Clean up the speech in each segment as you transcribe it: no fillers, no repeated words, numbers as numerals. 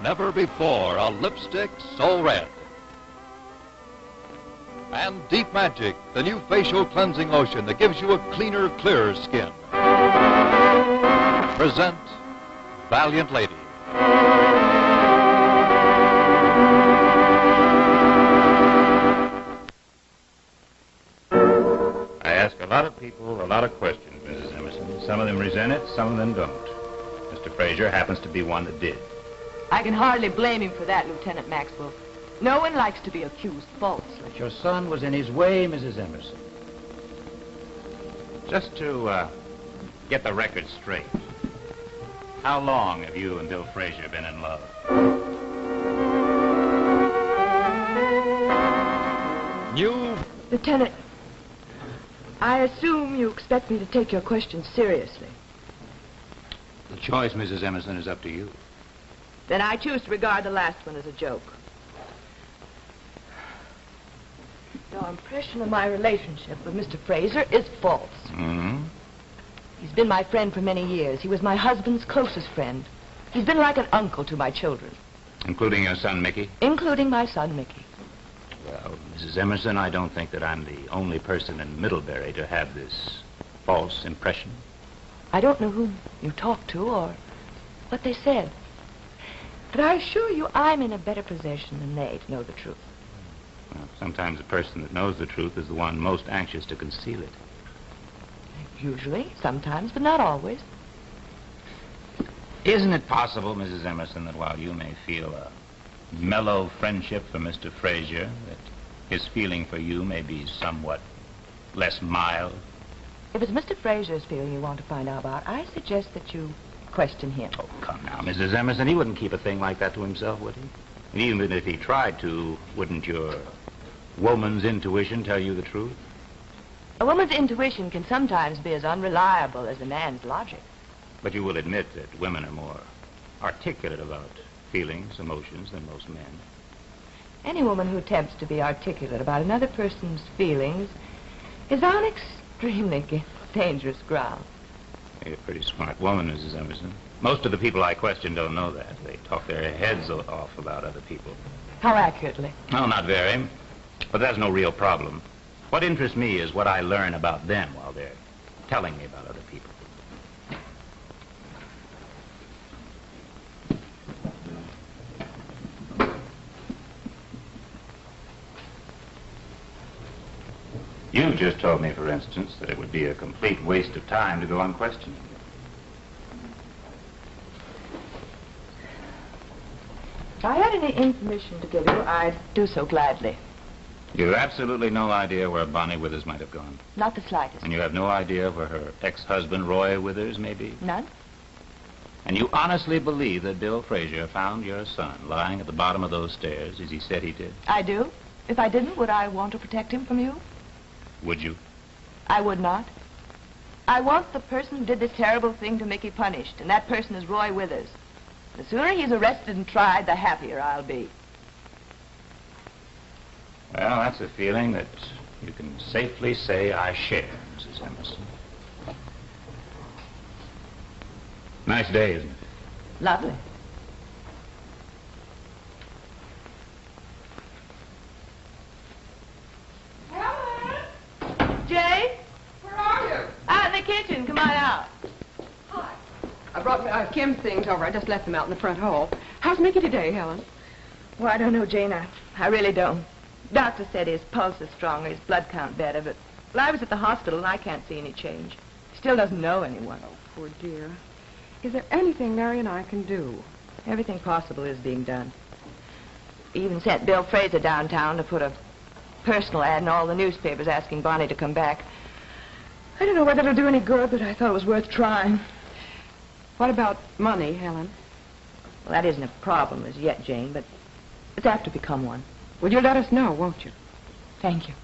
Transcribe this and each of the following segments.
never before a lipstick so red. And Deep Magic, the new facial cleansing lotion that gives you a cleaner, clearer skin. Present Valiant Lady. I ask a lot of people a lot of questions, Mrs. Emerson. Some of them resent it, some of them don't. Mr. Fraser happens to be one that did. I can hardly blame him for that, Lieutenant Maxwell. No one likes to be accused falsely. But your son was in his way, Mrs. Emerson. Just to get the record straight, how long have you and Bill Fraser been in love? You... Lieutenant, I assume you expect me to take your question seriously. The choice, Mrs. Emerson, is up to you. Then I choose to regard the last one as a joke. Your impression of my relationship with Mr. Fraser is false. Mm-hmm. He's been my friend for many years. He was my husband's closest friend. He's been like an uncle to my children. Including your son, Mickey? Including my son, Mickey. Well, Mrs. Emerson, I don't think that I'm the only person in Middlebury to have this false impression. I don't know who you talked to or what they said. But I assure you I'm in a better position than they to know the truth. Well, sometimes the person that knows the truth is the one most anxious to conceal it. Usually, sometimes, but not always. Isn't it possible, Mrs. Emerson, that while you may feel a mellow friendship for Mr. Fraser, that his feeling for you may be somewhat less mild? If it's Mr. Fraser's feeling you want to find out about, I suggest that you question him. Oh, come now, Mrs. Emerson. He wouldn't keep a thing like that to himself, would he? And even if he tried to, wouldn't your woman's intuition tell you the truth? A woman's intuition can sometimes be as unreliable as a man's logic. But you will admit that women are more articulate about feelings, emotions than most men. Any woman who attempts to be articulate about another person's feelings is on extremely dangerous ground. You're a pretty smart woman, Mrs. Emerson. Most of the people I question don't know that. They talk their heads off about other people. How accurately? No, not very. But that's no real problem. What interests me is what I learn about them while they're telling me about other people. You've just told me, for instance, that it would be a complete waste of time to go on questioning you. If I had any information to give you, I'd do so gladly. You have absolutely no idea where Bonnie Withers might have gone. Not the slightest. And you have no idea where her ex-husband, Roy Withers, may be? None. And you honestly believe that Bill Fraser found your son lying at the bottom of those stairs, as he said he did? I do. If I didn't, would I want to protect him from you? Would you? I would not. I want the person who did this terrible thing to Mickey punished, and that person is Roy Withers. The sooner he's arrested and tried, the happier I'll be. Well, that's a feeling that you can safely say I share, Mrs. Emerson. Nice day, isn't it? Lovely. Helen! Jay? Where are you? Out in the kitchen. Come on out. Hi. I brought Kim's things over. I just left them out in the front hall. How's Mickey today, Helen? Well, I don't know, Jane. I really don't. Doctor said his pulse is stronger, his blood count better, but well, I was at the hospital and I can't see any change. He still doesn't know anyone. Oh, poor dear. Is there anything Mary and I can do? Everything possible is being done. We even sent Bill Fraser downtown to put a personal ad in all the newspapers asking Bonnie to come back. I don't know whether it'll do any good, but I thought it was worth trying. What about money, Helen? Well, that isn't a problem as yet, Jane, but it's apt to become one. Will you let us know, won't you? Thank you.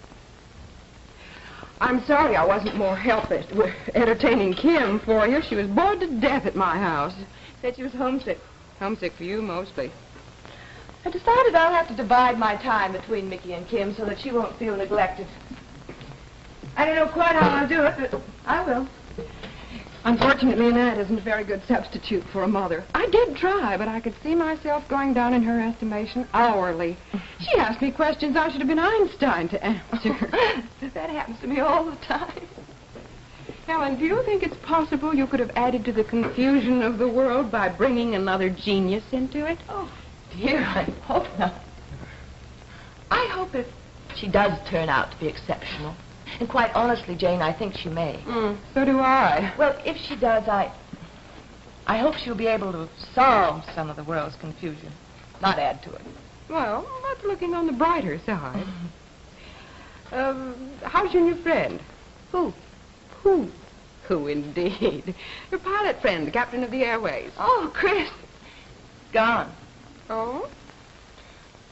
I'm sorry I wasn't more help at entertaining Kim for you. She was bored to death at my house. Said she was homesick. Homesick for you, mostly. I decided I'll have to divide my time between Mickey and Kim so that she won't feel neglected. I don't know quite how I'll do it, but I will. Unfortunately, Annette isn't a very good substitute for a mother. I did try, but I could see myself going down in her estimation hourly. She asked me questions I should have been Einstein to answer. That happens to me all the time. Helen, do you think it's possible you could have added to the confusion of the world by bringing another genius into it? Oh, dear, I hope not. I hope if she does turn out to be exceptional. And quite honestly, Jane, I think she may. So do I. Well, if she does, I hope she'll be able to solve some of the world's confusion, not add to it. Well, that's looking on the brighter side. How's your new friend? Who? Who, indeed? Your pilot friend, the captain of the airways. Oh, Chris. Gone. Oh?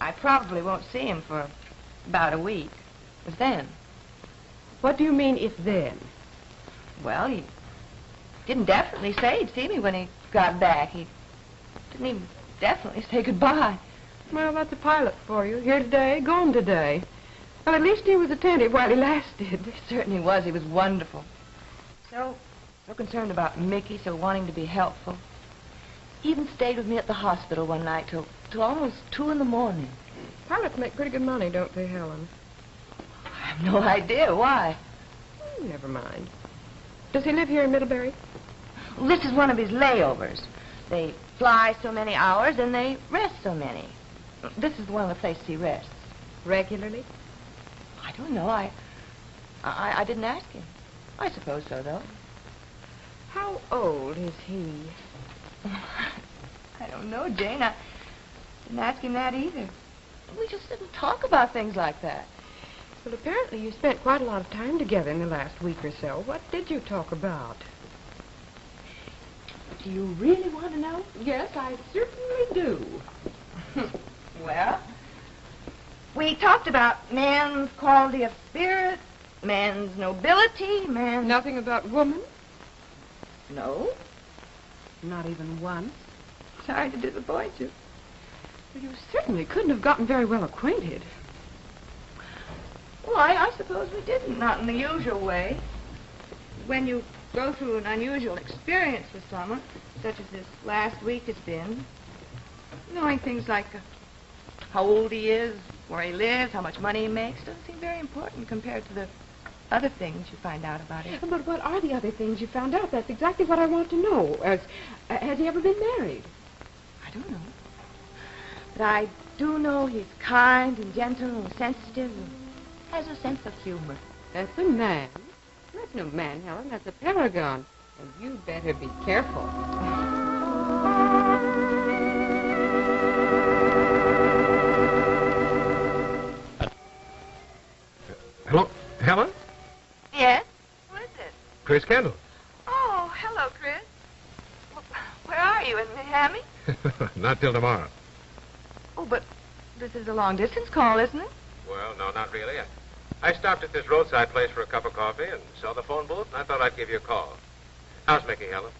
I probably won't see him for about a week. But then. What do you mean, if then? Well, he didn't definitely say he'd see me when he got back. He didn't even definitely say goodbye. Well, that's a pilot for you. Here today, gone today. Well, at least he was attentive while he lasted. He certainly was. He was wonderful. So concerned about Mickey, so wanting to be helpful. He even stayed with me at the hospital one night till almost 2 in the morning. Pilots make pretty good money, don't they, Helen? I have no idea why. Never mind. Does he live here in Middlebury? Well, this is one of his layovers. They fly so many hours and they rest so many. This is one of the places he rests. Regularly? I don't know. I didn't ask him. I suppose so, though. How old is he? I don't know, Jane. I didn't ask him that either. We just didn't talk about things like that. Well, apparently you spent quite a lot of time together in the last week or so. What did you talk about? Do you really want to know? Yes, I certainly do. Well, we talked about man's quality of spirit, man's nobility, man's... Nothing about woman? No. Not even once? Sorry to disappoint you. Well, you certainly couldn't have gotten very well acquainted. Well, I suppose we didn't, not in the usual way. When you go through an unusual experience with someone, such as this last week has been, knowing things like how old he is, where he lives, how much money he makes, doesn't seem very important compared to the other things you find out about him. But what are the other things you found out? That's exactly what I want to know. Has he ever been married? I don't know. But I do know he's kind and gentle and sensitive and has a sense of humor. That's a man. That's no man, Helen. That's a paragon. And you better be careful. Hello, Helen? Yes? Who is it? Chris Kendall. Oh, hello, Chris. Where are you, in Miami? Not till tomorrow. Oh, but this is a long-distance call, isn't it? Well, no, not really. I stopped at this roadside place for a cup of coffee and saw the phone booth, and I thought I'd give you a call. How's Mickey, Helen?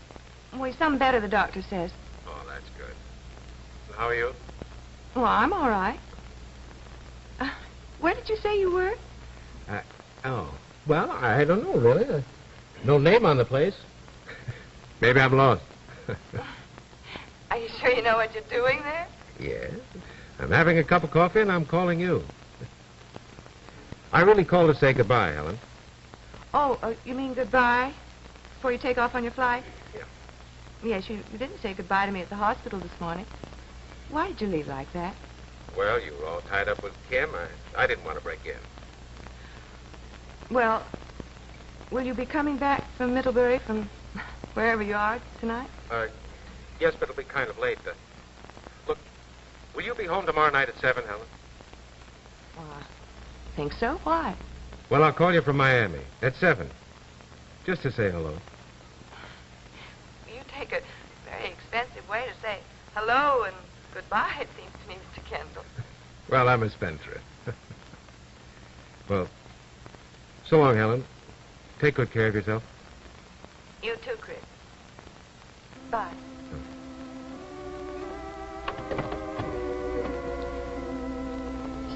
Well, he's some better, the doctor says. Oh, that's good. And how are you? Well, I'm all right. Where did you say you were? Well, I don't know, really. No name on the place. Maybe I'm lost. Are you sure you know what you're doing there? Yes. I'm having a cup of coffee, and I'm calling you. I really called to say goodbye, Helen. Oh, you mean goodbye before you take off on your flight? Yeah. Yes, you didn't say goodbye to me at the hospital this morning. Why did you leave like that? Well, you were all tied up with Kim. I didn't want to break in. Well, will you be coming back from Middlebury, from wherever you are tonight? Yes, but it'll be kind of late. Look, will you be home tomorrow night at 7, Helen? Well, I think so. Why? Well, I'll call you from Miami at 7. Just to say hello. You take a very expensive way to say hello and goodbye, it seems to me, Mr. Kendall. Well, I'm a spendthrift. Well, so long, Helen. Take good care of yourself. You too, Chris. Bye.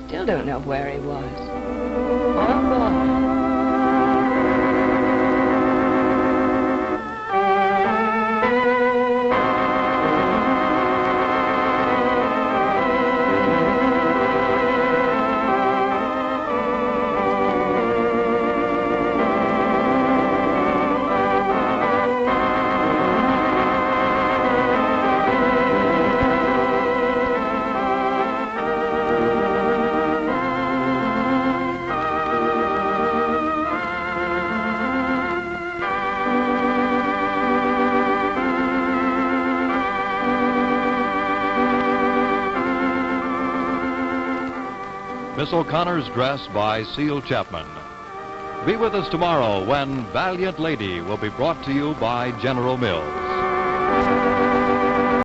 Still don't know where he was. Oh, boy. Miss O'Connor's Dress by Seal Chapman. Be with us tomorrow when Valiant Lady will be brought to you by General Mills.